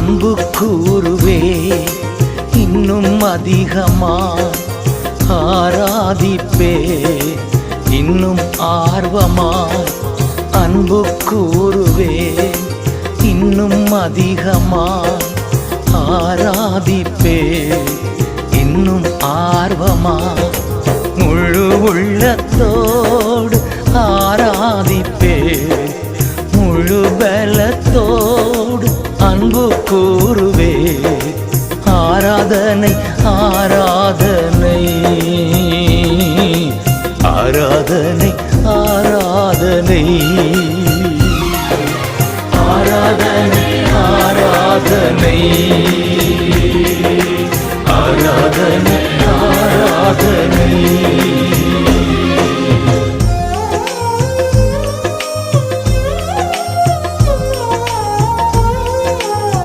அன்பு கூறுவே இன்னும் அதிகமாய் ஆராதிப்பே இன்னும் ஆர்வமாய் அன்பு கூறுவே இன்னும் அதிகமாய் ஆராதிப்பே இன்னும் ஆர்வமாய் முழு உள்ளத்தோடு ஆராதிப்பே முழு பலத்தோடு அன்பு கூறுவே ஆராதனை ஆராதனை ஆராதனை ஆராதனை ஆராதனை ஆராதனை ஆராதனை ஆராதனை